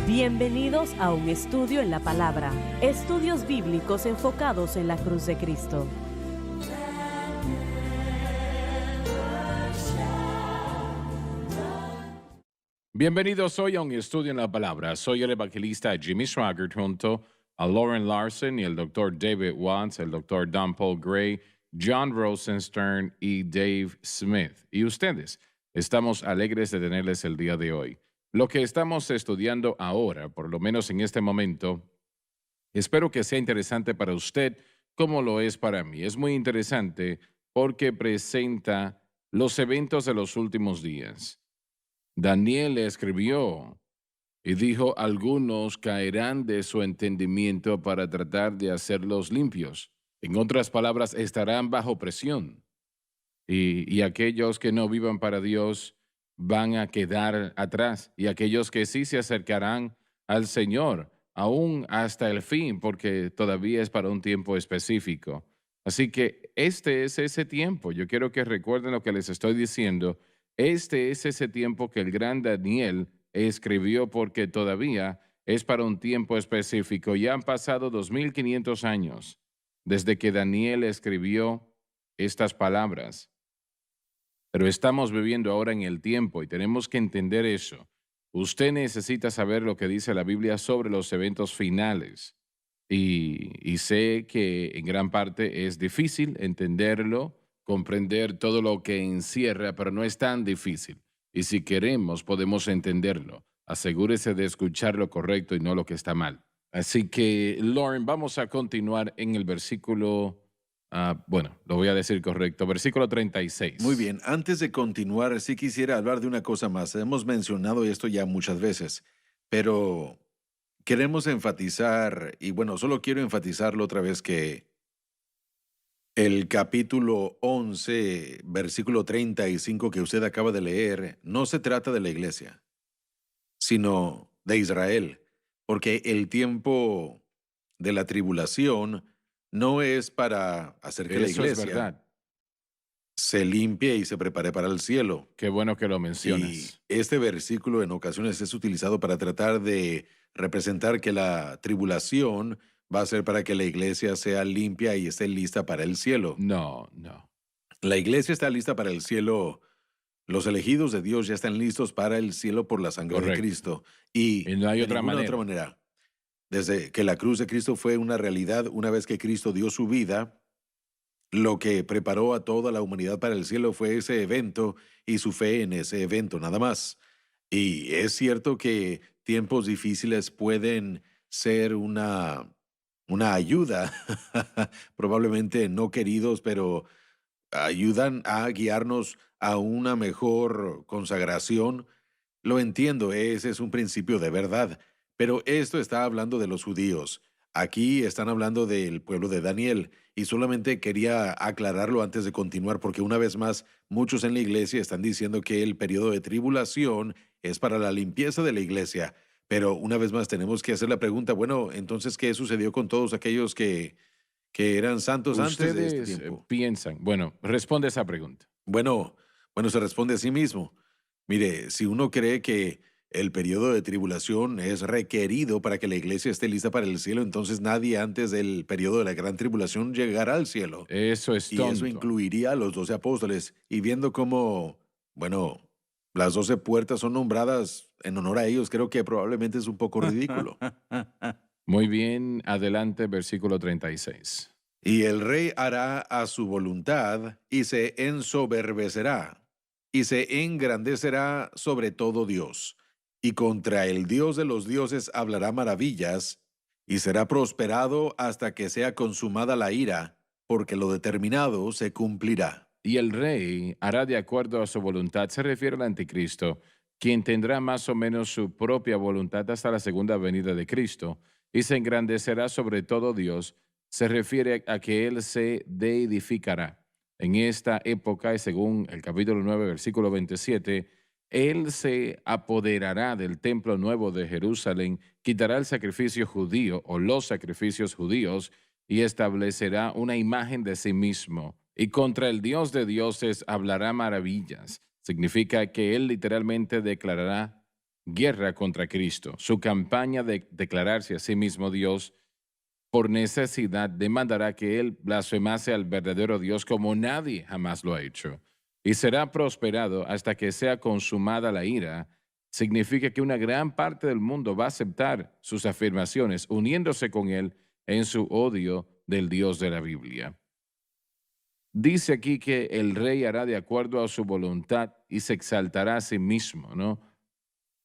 Bienvenidos a un estudio en la palabra, estudios bíblicos enfocados en la cruz de Cristo. Bienvenidos hoy a un estudio en la palabra. Soy el evangelista Jimmy Swaggart junto a Lauren Larson y el doctor David Watts, el doctor Don Paul Gray, John Rosenstern y Dave Smith. Y ustedes, estamos alegres de tenerles el día de hoy. Lo que estamos estudiando ahora, por lo menos en este momento, espero que sea interesante para usted como lo es para mí. Es muy interesante porque presenta los eventos de los últimos días. Daniel escribió y dijo, algunos caerán de su entendimiento para tratar de hacerlos limpios. En otras palabras, estarán bajo presión. Y aquellos que no vivan para Dios van a quedar atrás. Y aquellos que sí se acercarán al Señor, aún hasta el fin, porque todavía es para un tiempo específico. Así que este es ese tiempo. Yo quiero que recuerden lo que les estoy diciendo. Este es ese tiempo que el gran Daniel escribió porque todavía es para un tiempo específico. Ya han pasado 2500 años desde que Daniel escribió estas palabras. Pero estamos viviendo ahora en el tiempo y tenemos que entender eso. Usted necesita saber lo que dice la Biblia sobre los eventos finales. Y sé que en gran parte es difícil entenderlo, comprender todo lo que encierra, pero no es tan difícil. Y si queremos, podemos entenderlo. Asegúrese de escuchar lo correcto y no lo que está mal. Así que, Lauren, vamos a continuar en el versículo, bueno, lo voy a decir correcto, versículo Muy 36. bien, antes de continuar, sí quisiera hablar de una cosa más. Hemos mencionado esto ya muchas veces, pero queremos enfatizar, y bueno, solo quiero enfatizarlo otra vez, que el capítulo 11, versículo 35 que usted acaba de leer, no se trata de la iglesia, sino de Israel, porque el tiempo de la tribulación no es para hacer que la Eso es iglesia verdad. se limpie y se prepare para el cielo. Qué bueno que lo Y mencionas. este versículo en ocasiones es utilizado para tratar de representar que la tribulación va a ser para que la iglesia sea limpia y esté lista para el cielo. No, no. La iglesia está lista para el cielo. Los elegidos de Dios ya están listos para el cielo por la sangre de Correcto. Cristo. Y Y no hay de otra ninguna otra manera. manera, desde que la cruz de Cristo fue una realidad, una vez que Cristo dio su vida, lo que preparó a toda la humanidad para el cielo fue ese evento y su fe en ese evento, nada más. Y es cierto que tiempos difíciles pueden ser una ayuda, probablemente no queridos, pero ayudan a guiarnos a una mejor consagración. Lo entiendo, ese es un principio de verdad, pero esto está hablando de los judíos. Aquí están hablando del pueblo de Daniel y solamente quería aclararlo antes de continuar porque una vez más muchos en la iglesia están diciendo que el periodo de tribulación es para la limpieza de la iglesia, pero una vez más tenemos que hacer la pregunta, bueno, entonces, ¿qué sucedió con todos aquellos que eran santos antes de este Ustedes tiempo? piensan, bueno, responde esa pregunta. Bueno, bueno, se responde a sí mismo. Mire, si uno cree que el periodo de tribulación es requerido para que la iglesia esté lista para el cielo, entonces nadie antes del periodo de la gran tribulación llegará al cielo. Eso es Y eso tonto. incluiría a los 12 apóstoles. Y viendo cómo, bueno, las 12 puertas son nombradas en honor a ellos, creo que probablemente es un poco ridículo. Muy bien, adelante, versículo 36. Y el rey hará a su voluntad y se ensoberbecerá y se engrandecerá sobre todo Dios. Y contra el Dios de los dioses hablará maravillas y será prosperado hasta que sea consumada la ira, porque lo determinado se cumplirá. Y el rey hará de acuerdo a su voluntad, se refiere al anticristo, quien tendrá más o menos su propia voluntad hasta la segunda venida de Cristo, y se engrandecerá sobre todo Dios, se refiere a que él se deidificará. En esta época, y según el capítulo 9, versículo 27, él se apoderará del templo nuevo de Jerusalén, quitará el sacrificio judío o los sacrificios judíos y establecerá una imagen de sí mismo. Y contra el Dios de dioses hablará maravillas. Significa que él literalmente declarará guerra contra Cristo. Su campaña de declararse a sí mismo Dios por necesidad demandará que él blasfemase al verdadero Dios como nadie jamás lo ha hecho. Y será prosperado hasta que sea consumada la ira. Significa que una gran parte del mundo va a aceptar sus afirmaciones, uniéndose con él en su odio del Dios de la Biblia. Dice aquí que el rey hará de acuerdo a su voluntad y se exaltará a sí mismo, ¿no?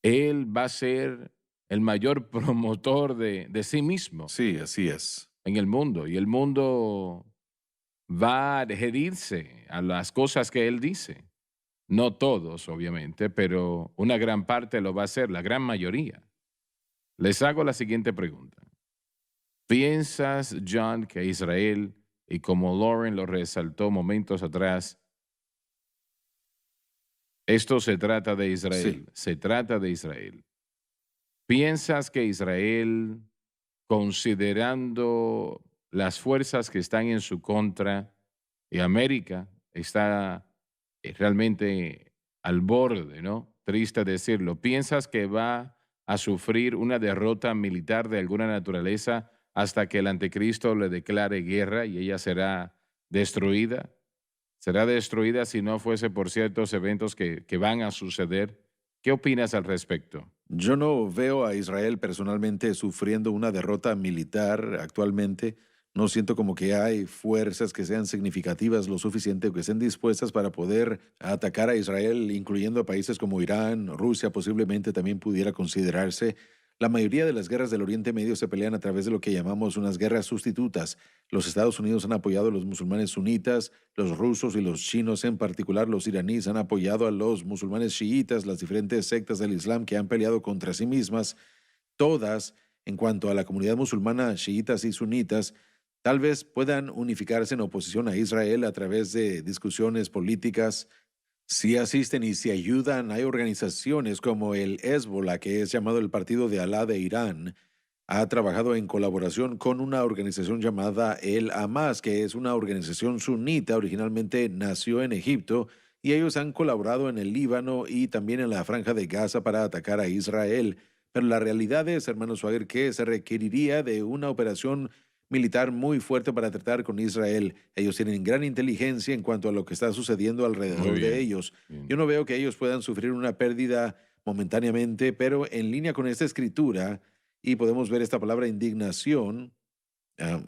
Él va a ser el mayor promotor de sí mismo Sí, así es. en el mundo y el mundo va a adherirse a las cosas que él dice. No todos, obviamente, pero una gran parte lo va a hacer, la gran mayoría. Les hago la siguiente pregunta. ¿Piensas, John, que Israel, y como Lauren lo resaltó momentos atrás, esto se trata de Israel, Sí. se trata de Israel? ¿Piensas que Israel, considerando las fuerzas que están en su contra, y América está realmente al borde, ¿no? Triste decirlo. ¿Piensas que va a sufrir una derrota militar de alguna naturaleza hasta que el anticristo le declare guerra y ella será destruida? ¿Será destruida si no fuese por ciertos eventos que van a suceder? ¿Qué opinas al respecto? Yo no veo a Israel personalmente sufriendo una derrota militar actualmente. No siento como que hay fuerzas que sean significativas lo suficiente o que estén dispuestas para poder atacar a Israel, incluyendo a países como Irán, Rusia posiblemente también pudiera considerarse. La mayoría de las guerras del Oriente Medio se pelean a través de lo que llamamos unas guerras sustitutas. Los Estados Unidos han apoyado a los musulmanes sunitas, los rusos y los chinos, en particular los iraníes, han apoyado a los musulmanes chiitas, las diferentes sectas del Islam que han peleado contra sí mismas. Todas, en cuanto a la comunidad musulmana, chiitas y sunitas, tal vez puedan unificarse en oposición a Israel a través de discusiones políticas. Si asisten y si ayudan, hay organizaciones como el Hezbollah, que es llamado el Partido de Alá de Irán, ha trabajado en colaboración con una organización llamada el Hamas, que es una organización sunita, originalmente nació en Egipto, y ellos han colaborado en el Líbano y también en la Franja de Gaza para atacar a Israel. Pero la realidad es, hermano Swagger, que se requeriría de una operación militar muy fuerte para tratar con Israel. Ellos tienen gran inteligencia en cuanto a lo que está sucediendo alrededor Muy de bien. ellos. Bien. Yo no veo que ellos puedan sufrir una pérdida momentáneamente, pero en línea con esta escritura, y podemos ver esta palabra indignación,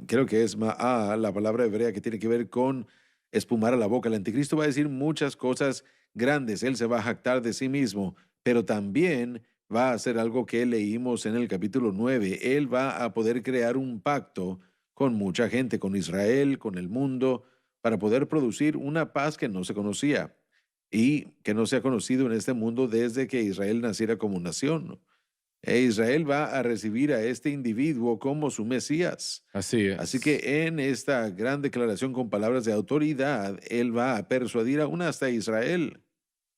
creo que es ma'á, la palabra hebrea que tiene que ver con espumar a la boca. El anticristo va a decir muchas cosas grandes, él se va a jactar de sí mismo, pero también va a hacer algo que leímos en el capítulo 9. Él va a poder crear un pacto con mucha gente, con Israel, con el mundo, para poder producir una paz que no se conocía y que no se ha conocido en este mundo desde que Israel naciera como nación. E Israel va a recibir a este individuo como su Mesías. Así Así es. que en esta gran declaración con palabras de autoridad, él va a persuadir aún hasta Israel.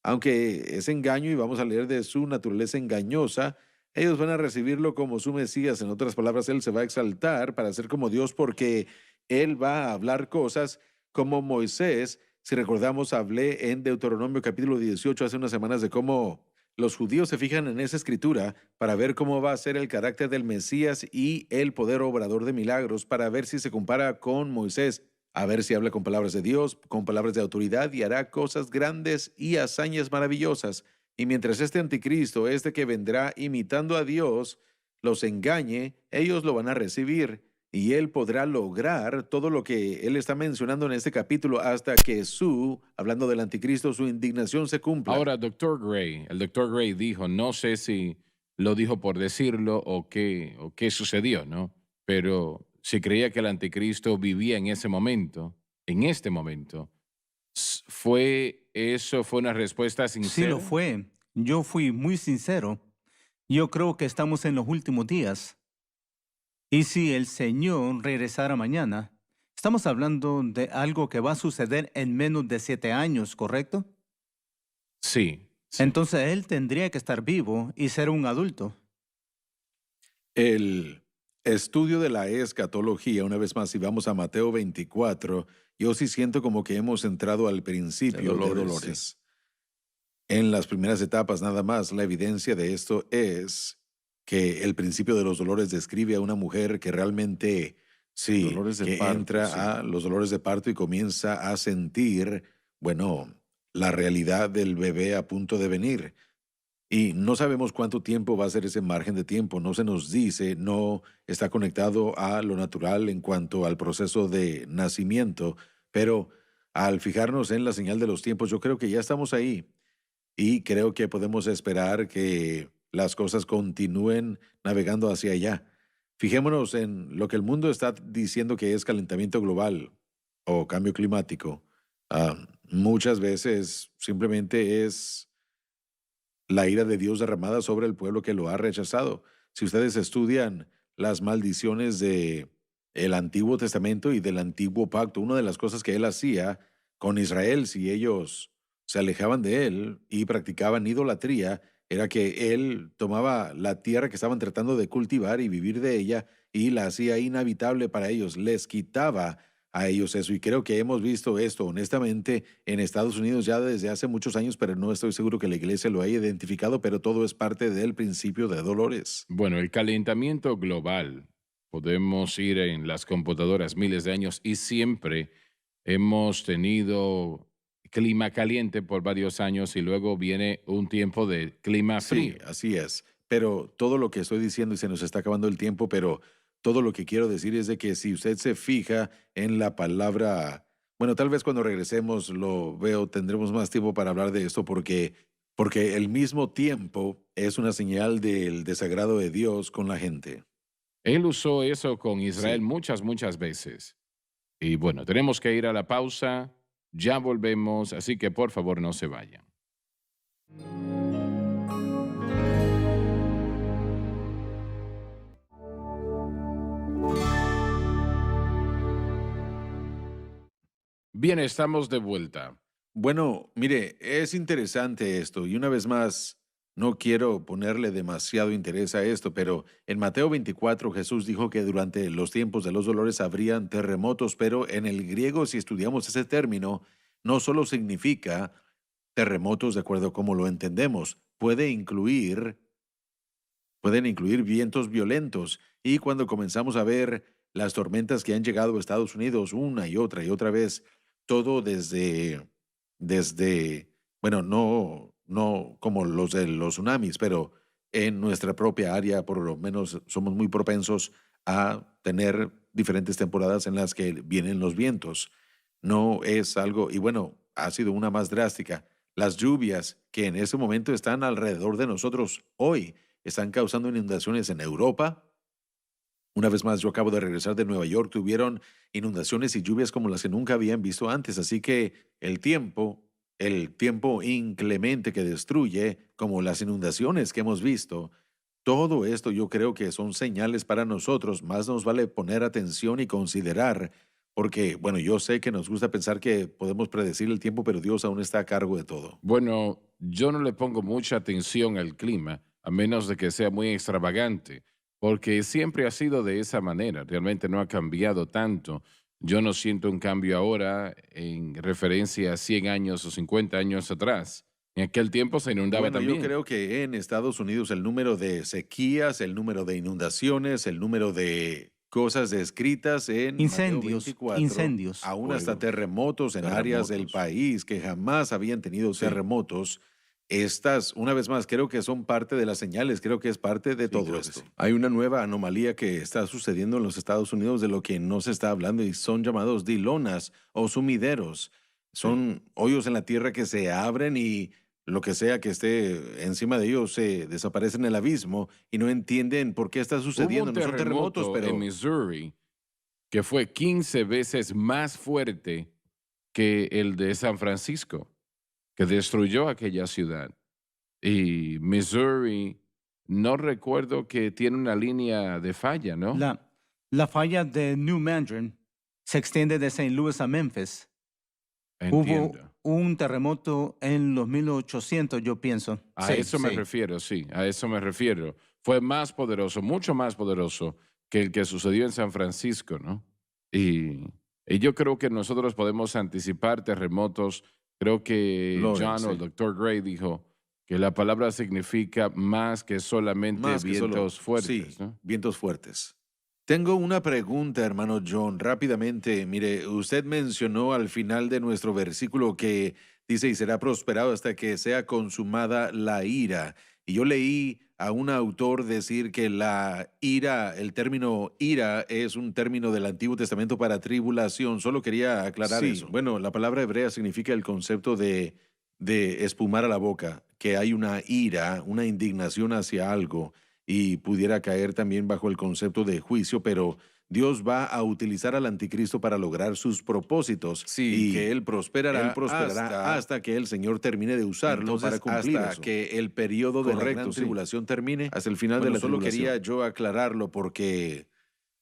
Aunque es engaño y vamos a leer de su naturaleza engañosa, ellos van a recibirlo como su Mesías. En otras palabras, él se va a exaltar para ser como Dios porque él va a hablar cosas como Moisés. Si recordamos, hablé en Deuteronomio capítulo 18 hace unas semanas de cómo los judíos se fijan en esa escritura para ver cómo va a ser el carácter del Mesías y el poder obrador de milagros, para ver si se compara con Moisés, a ver si habla con palabras de Dios, con palabras de autoridad, y hará cosas grandes y hazañas maravillosas. Y mientras este anticristo, este que vendrá imitando a Dios, los engañe, ellos lo van a recibir. Y él podrá lograr todo lo que él está mencionando en este capítulo hasta que hablando del anticristo, su indignación se cumpla. Ahora, el doctor Gray dijo, no sé si lo dijo por decirlo o qué sucedió, ¿no? Pero si creía que el anticristo vivía en ese momento, en este momento, ¿fue una respuesta Sí lo sincera? fue. Yo fui muy sincero. Yo creo que estamos en los últimos días. Y si el Señor regresara mañana, estamos hablando de algo que va a suceder en menos de 7 años, ¿correcto? Sí, sí. Entonces Él tendría que estar vivo y ser un adulto. El estudio de la escatología, una vez más, si vamos a Mateo 24, yo sí siento como que hemos entrado al principio de Dolores. en las primeras etapas nada más. La evidencia de esto es que el principio de los dolores describe a una mujer que realmente, sí, Dolores de que parto, sí. entra a los dolores de parto y comienza a sentir, bueno, la realidad del bebé a punto de venir. Y no sabemos cuánto tiempo va a ser ese margen de tiempo, no se nos dice, no está conectado a lo natural en cuanto al proceso de nacimiento, pero al fijarnos en la señal de los tiempos, yo creo que ya estamos ahí y creo que podemos esperar que las cosas continúen navegando hacia allá. Fijémonos en lo que el mundo está diciendo que es calentamiento global o cambio climático. Muchas veces simplemente es la ira de Dios derramada sobre el pueblo que lo ha rechazado. Si ustedes estudian las maldiciones de el Antiguo Testamento y del Antiguo Pacto, una de las cosas que él hacía con Israel, si ellos se alejaban de él y practicaban idolatría, era que él tomaba la tierra que estaban tratando de cultivar y vivir de ella y la hacía inhabitable para ellos, les quitaba a ellos eso. Y creo que hemos visto esto, honestamente, en Estados Unidos ya desde hace muchos años, pero no estoy seguro que la iglesia lo haya identificado, pero todo es parte del principio de dolores. Bueno, el calentamiento global, podemos ir en las computadoras miles de años y siempre hemos tenido clima caliente por varios años y luego viene un tiempo de clima Sí, frío. así es. Pero todo lo que estoy diciendo, y se nos está acabando el tiempo, pero todo lo que quiero decir es de que si usted se fija en la palabra, bueno, tal vez cuando regresemos lo veo, tendremos más tiempo para hablar de esto porque el mismo tiempo es una señal del desagrado de Dios con la gente. Él usó eso con Israel Sí. muchas, muchas veces. Y bueno, tenemos que ir a la pausa, ya volvemos, así que por favor no se vayan. Bien, estamos de vuelta. Bueno, mire, es interesante esto y una vez más, no quiero ponerle demasiado interés a esto, pero en Mateo 24 Jesús dijo que durante los tiempos de los dolores habrían terremotos, pero en el griego, si estudiamos ese término, no solo significa terremotos de acuerdo a cómo lo entendemos, pueden incluir vientos violentos y cuando comenzamos a ver las tormentas que han llegado a Estados Unidos una y otra vez, todo desde, bueno, no como los de los tsunamis, pero en nuestra propia área, por lo menos somos muy propensos a tener diferentes temporadas en las que vienen los vientos. No es algo, y bueno, ha sido una más drástica. Las lluvias que en ese momento están alrededor de nosotros hoy están causando inundaciones en Europa. Una vez más, yo acabo de regresar de Nueva York, tuvieron inundaciones y lluvias como las que nunca habían visto antes, así que el tiempo inclemente que destruye, como las inundaciones que hemos visto, todo esto yo creo que son señales para nosotros, más nos vale poner atención y considerar, porque, bueno, yo sé que nos gusta pensar que podemos predecir el tiempo, pero Dios aún está a cargo de todo. Bueno, yo no le pongo mucha atención al clima, a menos de que sea muy extravagante, porque siempre ha sido de esa manera, realmente no ha cambiado tanto. Yo no siento un cambio ahora en referencia a 100 años o 50 años atrás. En aquel tiempo se inundaba Bueno, yo también. creo que en Estados Unidos el número de sequías, el número de inundaciones, el número de cosas descritas en Mateo Incendios, 24, incendios. aún hasta Fuego, terremotos en áreas del terremotos. país que jamás habían tenido Sí, terremotos, estas, una vez más, creo que son parte de las señales, creo que es parte de sí, todo creo que esto. sí. Hay una nueva anomalía que está sucediendo en los Estados Unidos de lo que no se está hablando y son llamados dilonas o sumideros. Sí. Son hoyos en la tierra que se abren y lo que sea que esté encima de ellos se desaparece en el abismo y no entienden por qué está Hubo sucediendo. un No son terremotos, terremoto en pero Missouri que fue 15 veces más fuerte que el de San Francisco, que destruyó aquella ciudad. Y Missouri, no recuerdo que tiene una línea de falla, ¿no? La falla de New Mandarin se extiende de St. Louis a Memphis. Entiendo. Hubo un terremoto en los 1800, yo pienso. A Sí, eso me sí. refiero, sí, a eso me refiero. Fue más poderoso, mucho más poderoso que el que sucedió en San Francisco, ¿no? Y, y yo creo que nosotros podemos anticipar terremotos Creo que Loren, John o el sí. doctor Gray dijo que la palabra significa más que solamente Más que solo, vientos fuertes, sí, ¿no? vientos fuertes. Tengo una pregunta, hermano John, rápidamente. Mire, usted mencionó al final de nuestro versículo que dice, y será prosperado hasta que sea consumada la ira. Y yo leí a un autor decir que la ira, el término ira es un término del Antiguo Testamento para tribulación. Solo quería aclarar Sí. eso. Bueno, la palabra hebrea significa el concepto de espumar a la boca, que hay una ira, una indignación hacia algo y pudiera caer también bajo el concepto de juicio, pero Dios va a utilizar al anticristo para lograr sus propósitos Sí, y que él prosperará hasta que el Señor termine de usarlo para cumplir hasta eso. que el periodo de la Correcto, gran sí. tribulación termine. Hasta el final de Bueno, la solo tribulación. quería Quería yo aclararlo porque,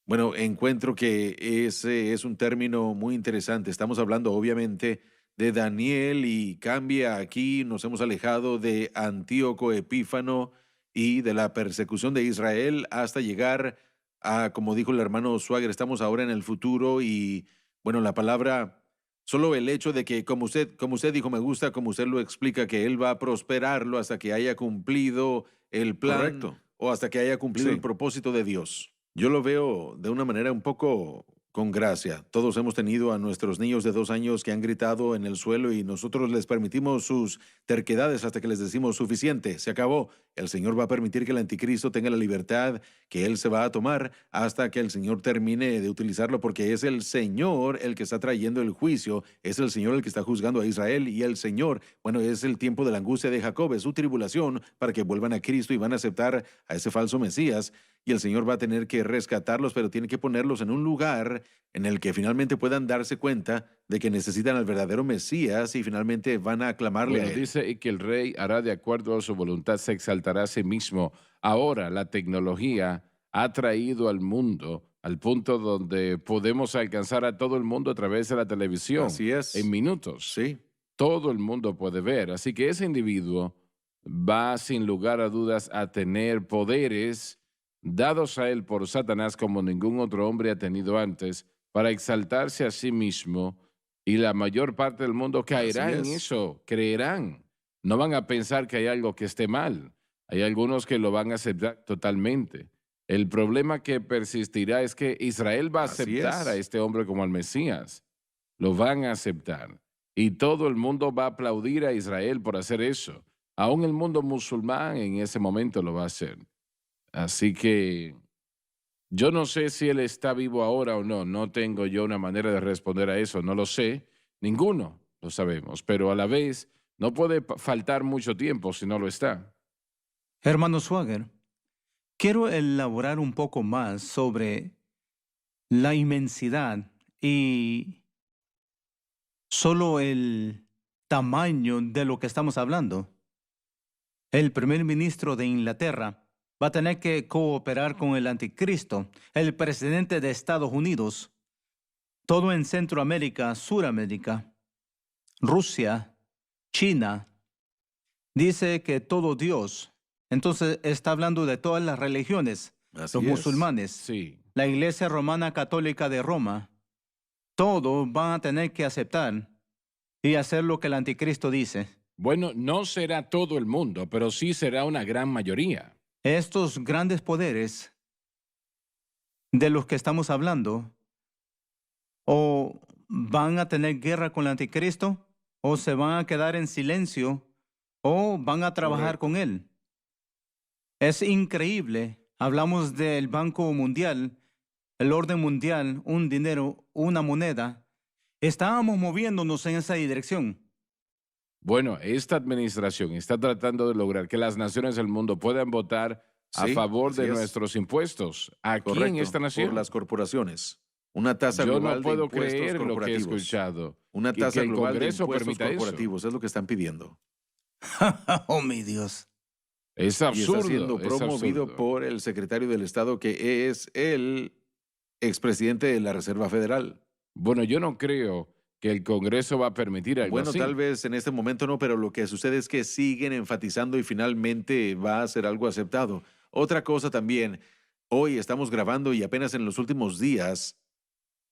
bueno, encuentro que ese es un término muy interesante. Estamos hablando obviamente de Daniel y cambia aquí, nos hemos alejado de Antíoco Epífano y de la persecución de Israel hasta llegar a, como dijo el hermano Swagger, estamos ahora en el futuro y, bueno, la palabra, solo el hecho de que, como usted dijo, me gusta como usted lo explica, que él va a prosperarlo hasta que haya cumplido el plan. Correcto. O hasta que haya cumplido Sí. el propósito de Dios. Yo lo veo de una manera un poco con gracia. Todos hemos tenido a nuestros niños de 2 años que han gritado en el suelo y nosotros les permitimos sus terquedades hasta que les decimos suficiente, se acabó. El Señor va a permitir que el anticristo tenga la libertad que él se va a tomar hasta que el Señor termine de utilizarlo, porque es el Señor el que está trayendo el juicio, es el Señor el que está juzgando a Israel y el Señor, bueno, es el tiempo de la angustia de Jacob, es su tribulación para que vuelvan a Cristo y van a aceptar a ese falso Mesías y el Señor va a tener que rescatarlos, pero tiene que ponerlos en un lugar en el que finalmente puedan darse cuenta de que necesitan al verdadero Mesías y finalmente van a aclamarle Bueno, a él. dice, y que el rey hará de acuerdo a su voluntad, se exaltará a sí mismo. Ahora la tecnología ha traído al mundo al punto donde podemos alcanzar a todo el mundo a través de la televisión Así es. en minutos. Sí, Todo el mundo puede ver. Así que ese individuo va sin lugar a dudas a tener poderes dados a él por Satanás como ningún otro hombre ha tenido antes para exaltarse a sí mismo y la mayor parte del mundo caerá Así en es. eso, creerán. No van a pensar que hay algo que esté mal. Hay algunos que lo van a aceptar totalmente. El problema que persistirá es que Israel va a Así aceptar a es. este hombre como al Mesías. Lo van a aceptar. Y todo el mundo va a aplaudir a Israel por hacer eso. Aún el mundo musulmán en ese momento lo va a hacer. Así que yo no sé si él está vivo ahora o no. No tengo yo una manera de responder a eso. No lo sé. Ninguno lo sabemos. Pero a la vez no puede faltar mucho tiempo si no lo está. Hermano Swagger, quiero elaborar un poco más sobre la inmensidad y solo el tamaño de lo que estamos hablando. El primer ministro de Inglaterra va a tener que cooperar con el anticristo, el presidente de Estados Unidos, todo en Centroamérica, Suramérica, Rusia, China. Dice que todo Dios. Entonces está hablando de todas las religiones, Así los es. musulmanes, Sí. la Iglesia Romana Católica de Roma. Todos van a tener que aceptar y hacer lo que el anticristo dice. Bueno, no será todo el mundo, pero sí será una gran mayoría. Estos grandes poderes de los que estamos hablando, o van a tener guerra con el anticristo, o se van a quedar en silencio, o van a trabajar Correcto. con él. Es increíble. Hablamos del Banco Mundial, el orden mundial, un dinero, una moneda. Estábamos moviéndonos en esa dirección. Bueno, esta administración está tratando de lograr que las naciones del mundo puedan votar a Sí, favor de así es. nuestros impuestos aquí en Correcto. esta nación. Por las corporaciones. Una tasa Yo global no puedo de impuestos creer lo que he corporativos. escuchado. Una que tasa el global de Congreso impuestos permita eso. corporativos es lo que están pidiendo. Oh, mi Dios. Es Y absurdo. está siendo es promovido absurdo. por el secretario del Estado, que es el expresidente de la Reserva Federal. Bueno, yo no creo que el Congreso va a permitir algo Bueno, así. tal vez en este momento no, pero lo que sucede es que siguen enfatizando y finalmente va a ser algo aceptado. Otra cosa también, hoy estamos grabando y apenas en los últimos días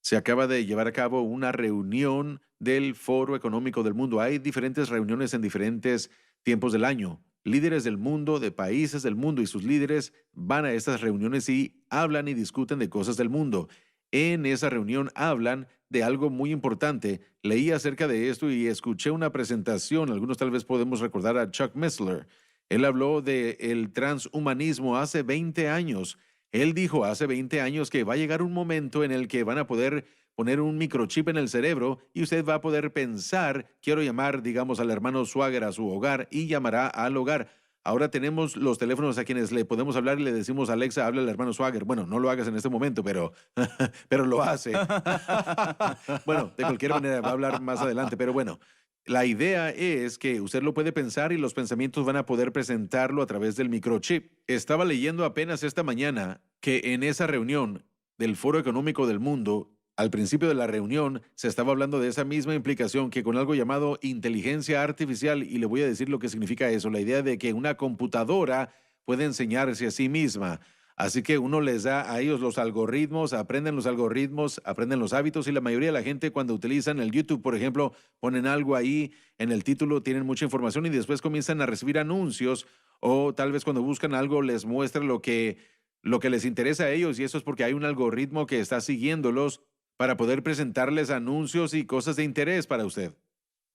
Se acaba de llevar a cabo una reunión del Foro Económico del Mundo. Hay diferentes reuniones en diferentes tiempos del año. Líderes del mundo, de países del mundo y sus líderes van a estas reuniones y hablan y discuten de cosas del mundo. En esa reunión hablan de algo muy importante. Leí acerca de esto y escuché una presentación. Algunos tal vez podemos recordar a Chuck Missler. Él habló del transhumanismo hace 20 años. Él dijo hace 20 años que va a llegar un momento en el que van a poder poner un microchip en el cerebro y usted va a poder pensar, quiero llamar, digamos, al hermano Swagger a su hogar y llamará al hogar. Ahora tenemos los teléfonos a quienes le podemos hablar y le decimos, Alexa, habla al hermano Swagger. Bueno, no lo hagas en este momento, pero lo hace. Bueno, de cualquier manera, va a hablar más adelante, pero bueno. La idea es que usted lo puede pensar y los pensamientos van a poder presentarlo a través del microchip. Estaba leyendo apenas esta mañana que en esa reunión del Foro Económico del Mundo, al principio de la reunión, se estaba hablando de esa misma implicación que con algo llamado inteligencia artificial, y le voy a decir lo que significa eso, la idea de que una computadora puede enseñarse a sí misma. Así que uno les da a ellos los algoritmos, aprenden los hábitos, y la mayoría de la gente cuando utilizan el YouTube, por ejemplo, ponen algo ahí en el título, tienen mucha información y después comienzan a recibir anuncios, o tal vez cuando buscan algo les muestra lo que les interesa a ellos, y eso es porque hay un algoritmo que está siguiéndolos para poder presentarles anuncios y cosas de interés para usted.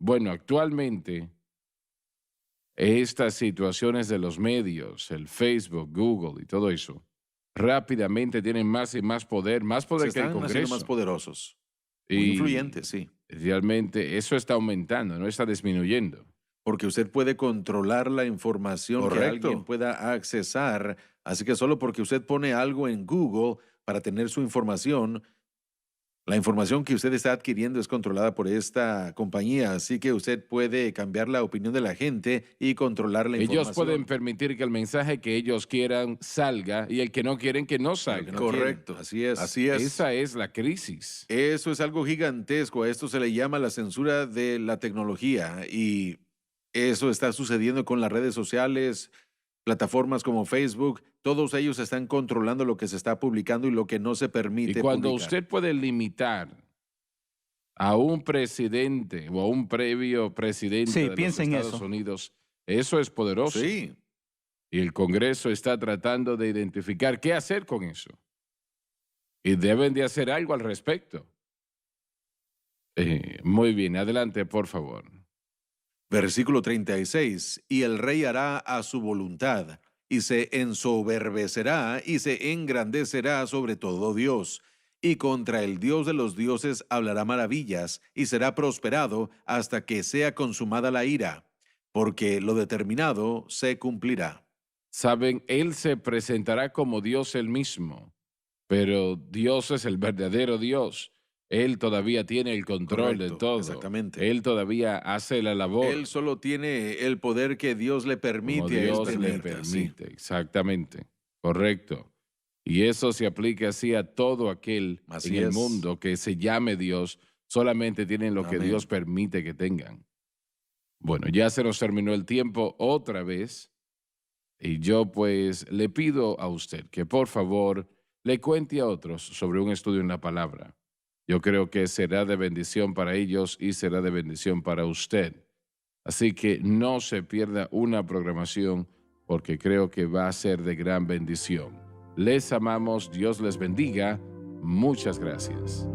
Bueno, actualmente, estas situaciones de los medios, el Facebook, Google y todo eso, rápidamente tienen más y más poder que el Se están haciendo Congreso. más poderosos, muy Y influyentes, sí. realmente eso está aumentando, no está disminuyendo. Porque usted puede controlar la información que Correcto. alguien pueda accesar. Así que solo porque usted pone algo en Google para tener su información, la información que usted está adquiriendo es controlada por esta compañía. Así que usted puede cambiar la opinión de la gente y controlar la información. Ellos pueden permitir que el mensaje que ellos quieran salga y el que no quieren que no Claro que salga. no Correcto. quieren. Así es. Esa es la crisis. Eso es algo gigantesco. A esto se le llama la censura de la tecnología, y eso está sucediendo con las redes sociales, plataformas como Facebook. Todos ellos están controlando lo que se está publicando y lo que no se permite Y cuando publicar. usted puede limitar a un presidente o a un previo presidente Sí, de los piensa en Estados eso. Unidos, eso es poderoso. Sí, Y el Congreso está tratando de identificar qué hacer con eso. Y deben de hacer algo al respecto. Muy bien, adelante, por favor. versículo 36. Y el rey hará a su voluntad, y se ensoberbecerá y se engrandecerá sobre todo Dios. Y contra el Dios de los dioses hablará maravillas, y será prosperado hasta que sea consumada la ira, porque lo determinado se cumplirá. Saben, Él se presentará como Dios él mismo, pero Dios es el verdadero Dios. Él todavía tiene el control de Correcto, todo. exactamente. Él todavía hace la labor Él solo tiene el poder que Dios le como permite a Dios este le planeta, sí. permite. Exactamente. Correcto. Y eso se aplica así a todo aquel Así en el es. mundo que se llame Dios. Solamente tienen lo que Amén. Dios permite que tengan. Bueno, ya se nos terminó el tiempo otra vez. Y yo pues le pido a usted que por favor le cuente a otros sobre un estudio en la palabra. Yo creo que será de bendición para ellos y será de bendición para usted. Así que no se pierda una programación porque creo que va a ser de gran bendición. Les amamos, Dios les bendiga. Muchas gracias.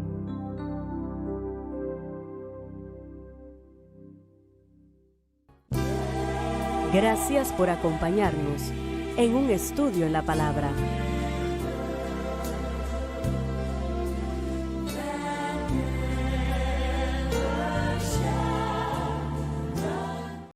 Gracias por acompañarnos en un estudio en la palabra.